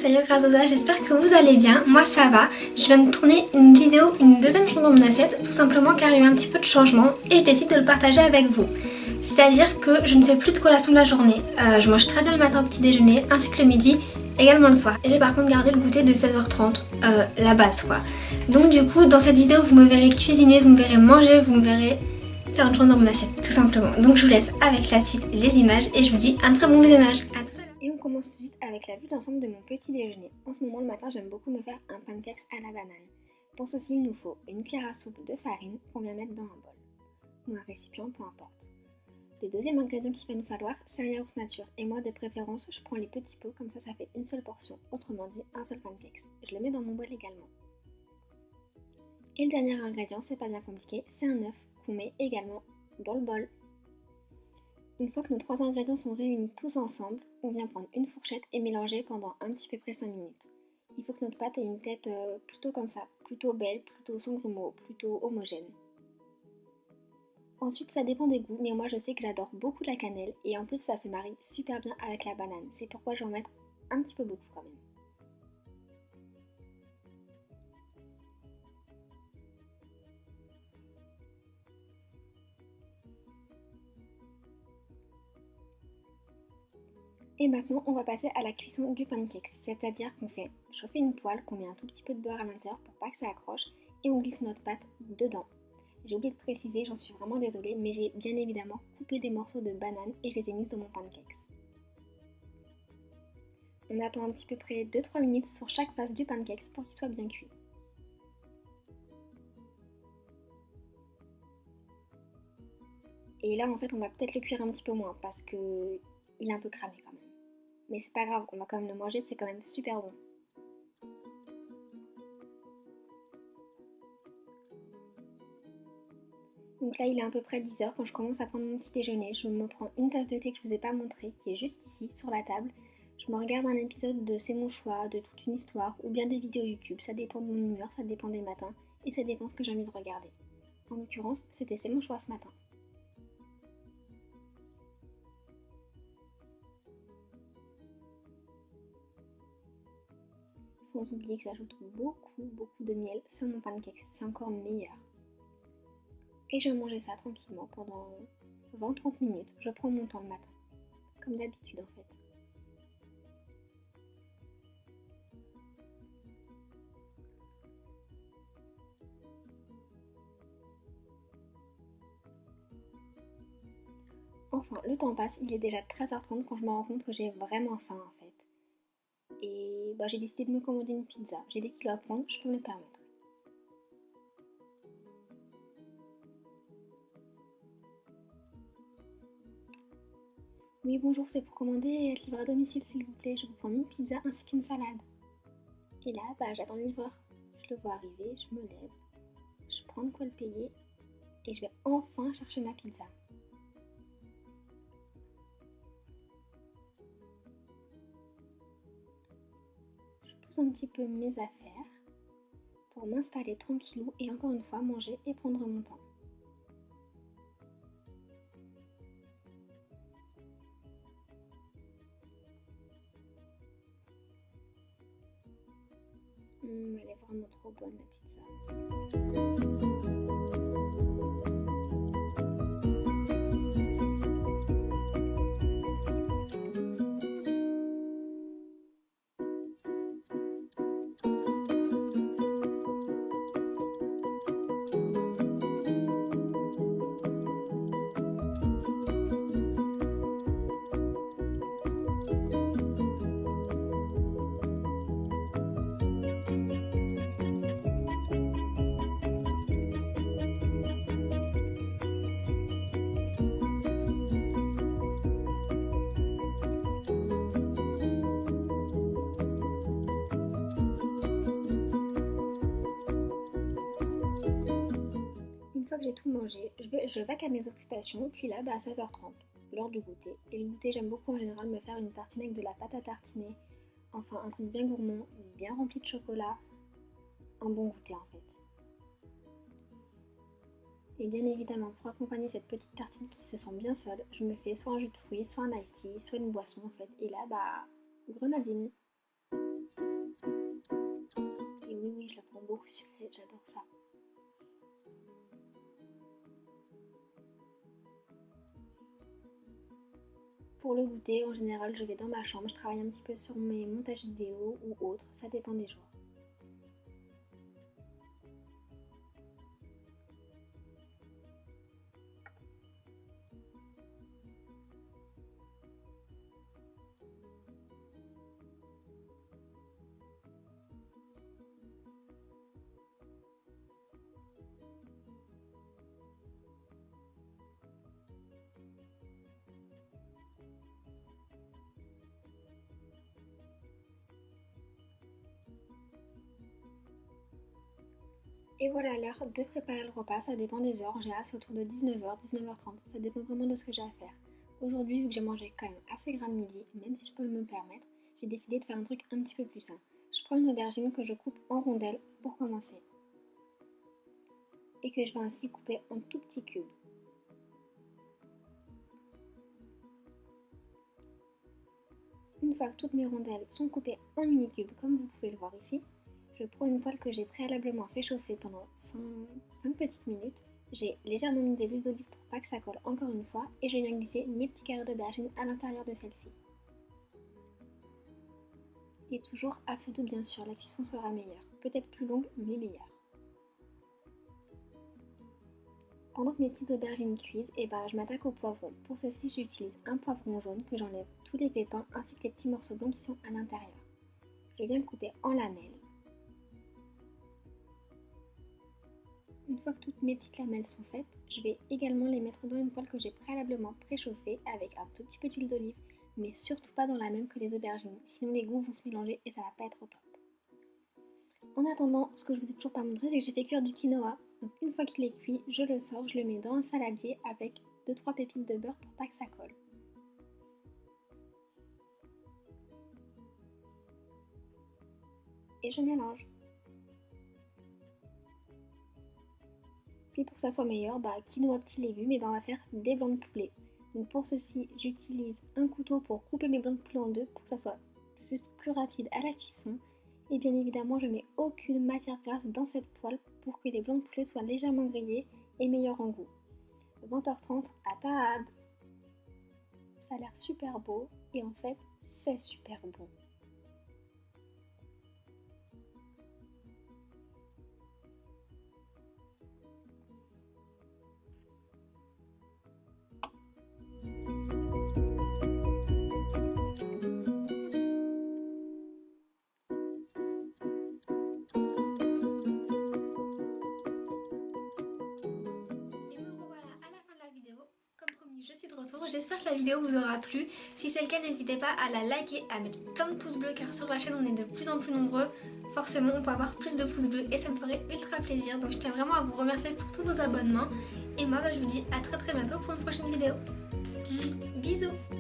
salut Grazosa, j'espère que vous allez bien, moi ça va. Je viens de tourner une vidéo, une deuxième journée dans mon assiette, tout simplement car il y a eu un petit peu de changement et je décide de le partager avec vous. C'est-à-dire que je ne fais plus de collation de la journée, je mange très bien le matin au petit déjeuner ainsi que le midi, également le soir. Et j'ai par contre gardé le goûter de 16h30, la base quoi. Donc du coup dans cette vidéo vous me verrez cuisiner, vous me verrez manger, vous me verrez faire une journée dans mon assiette tout simplement. Donc je vous laisse avec la suite les images et je vous dis un très bon visionnage. À tout à l'heure. Et on commence tout de suite avec la vue d'ensemble de mon petit déjeuner. En ce moment le matin j'aime beaucoup me faire un pancake à la banane. Pour ceci il nous faut une cuillère à soupe de farine qu'on vient mettre dans un bol ou un récipient, peu importe. Le deuxième ingrédient qu'il va nous falloir c'est un yaourt nature et moi de préférence je prends les petits pots comme ça fait une seule portion, autrement dit un seul pancake. Je le mets dans mon bol également. Et le dernier ingrédient, c'est pas bien compliqué, c'est un œuf qu'on met également dans le bol. Une fois que nos trois ingrédients sont réunis tous ensemble, on vient prendre une fourchette et mélanger pendant un petit peu près 5 minutes. Il faut que notre pâte ait une tête plutôt comme ça, plutôt belle, plutôt sans grumeaux, plutôt homogène. Ensuite ça dépend des goûts, mais moi je sais que j'adore beaucoup la cannelle et en plus ça se marie super bien avec la banane. C'est pourquoi je vais en mettre un petit peu beaucoup quand même. Et maintenant on va passer à la cuisson du pancake, c'est-à-dire qu'on fait chauffer une poêle, qu'on met un tout petit peu de beurre à l'intérieur pour pas que ça accroche et on glisse notre pâte dedans. J'ai oublié de préciser, j'en suis vraiment désolée, mais j'ai bien évidemment coupé des morceaux de banane et je les ai mis dans mon pancake. On attend un petit peu près 2-3 minutes sur chaque face du pancake pour qu'il soit bien cuit. Et là en fait on va peut-être le cuire un petit peu moins parce que il est un peu cramé quand même. Mais c'est pas grave, on va quand même le manger, c'est quand même super bon. Donc là il est à peu près 10h quand je commence à prendre mon petit déjeuner. Je me prends une tasse de thé que je vous ai pas montré, qui est juste ici sur la table. Je me regarde un épisode de C'est mon choix, de toute une histoire, ou bien des vidéos YouTube. Ça dépend de mon humeur, ça dépend des matins, et ça dépend ce que j'ai envie de regarder. En l'occurrence, c'était C'est mon choix ce matin. Sans oublier que j'ajoute beaucoup de miel sur mon pancake, c'est encore meilleur. Et je vais manger ça tranquillement pendant 20-30 minutes. Je prends mon temps le matin, comme d'habitude en fait. Enfin, le temps passe, il est déjà 13h30 quand je me rends compte que j'ai vraiment faim en fait. Et j'ai décidé de me commander une pizza. J'ai des kilos à prendre, je peux me le permettre. Oui bonjour, c'est pour commander et être livré à domicile s'il vous plaît. Je vous prends une pizza ainsi qu'une salade. Et là, j'attends le livreur. Je le vois arriver, je me lève, je prends de quoi le payer et je vais enfin chercher ma pizza. Je pose un petit peu mes affaires pour m'installer tranquillou et encore une fois manger et prendre mon temps. Elle est vraiment trop bonne la pizza. Une fois que j'ai tout mangé, je vaque à mes occupations, puis là, à 16h30, l'heure du goûter. Et le goûter, j'aime beaucoup en général me faire une tartine avec de la pâte à tartiner, enfin un truc bien gourmand, bien rempli de chocolat, un bon goûter en fait. Et bien évidemment, pour accompagner cette petite tartine qui se sent bien seule, je me fais soit un jus de fruits, soit un iced tea, soit une boisson en fait. Et là, grenadine. bonbons sucrés, j'adore ça. Pour le goûter, en général, je vais dans ma chambre, je travaille un petit peu sur mes montages vidéo ou autres, ça dépend des jours. Et voilà l'heure de préparer le repas, ça dépend des heures, en général c'est autour de 19h, 19h30, ça dépend vraiment de ce que j'ai à faire. Aujourd'hui, vu que j'ai mangé quand même assez gras le midi, même si je peux me le permettre, j'ai décidé de faire un truc un petit peu plus sain. Je prends une aubergine que je coupe en rondelles pour commencer. Et que je vais ainsi couper en tout petits cubes. Une fois que toutes mes rondelles sont coupées en mini cubes, comme vous pouvez le voir ici, je prends une poêle que j'ai préalablement fait chauffer pendant 5 petites minutes. J'ai légèrement mis de l'huile d'olive pour pas que ça colle encore une fois et je viens glisser mes petits carrés d'aubergine à l'intérieur de celle-ci. Et toujours à feu doux bien sûr, la cuisson sera meilleure, peut-être plus longue mais meilleure. Pendant que mes petites aubergines cuisent, je m'attaque au poivron. Pour ceci, j'utilise un poivron jaune que j'enlève tous les pépins ainsi que les petits morceaux blancs qui sont à l'intérieur. Je viens le couper en lamelles. Une fois que toutes mes petites lamelles sont faites, je vais également les mettre dans une poêle que j'ai préalablement préchauffée avec un tout petit peu d'huile d'olive, mais surtout pas dans la même que les aubergines, sinon les goûts vont se mélanger et ça va pas être au top. En attendant, ce que je vous ai toujours pas montré, c'est que j'ai fait cuire du quinoa. Donc une fois qu'il est cuit, je le sors, je le mets dans un saladier avec 2-3 pépites de beurre pour pas que ça colle. Et je mélange. Puis pour que ça soit meilleur, quinoa petits légumes, on va faire des blancs de poulet. Donc pour ceci, j'utilise un couteau pour couper mes blancs de poulet en deux pour que ça soit juste plus rapide à la cuisson. Et bien évidemment, je mets aucune matière grasse dans cette poêle pour que les blancs de poulet soient légèrement grillés et meilleurs en goût. 20h30 à table. Ça a l'air super beau et en fait, c'est super bon. Je suis de retour, j'espère que la vidéo vous aura plu. Si c'est le cas, n'hésitez pas à la liker, à mettre plein de pouces bleus car sur la chaîne on est de plus en plus nombreux. Forcément on peut avoir plus de pouces bleus et ça me ferait ultra plaisir. Donc je tiens vraiment à vous remercier pour tous vos abonnements. Et moi je vous dis à très bientôt pour une prochaine vidéo. Bisous.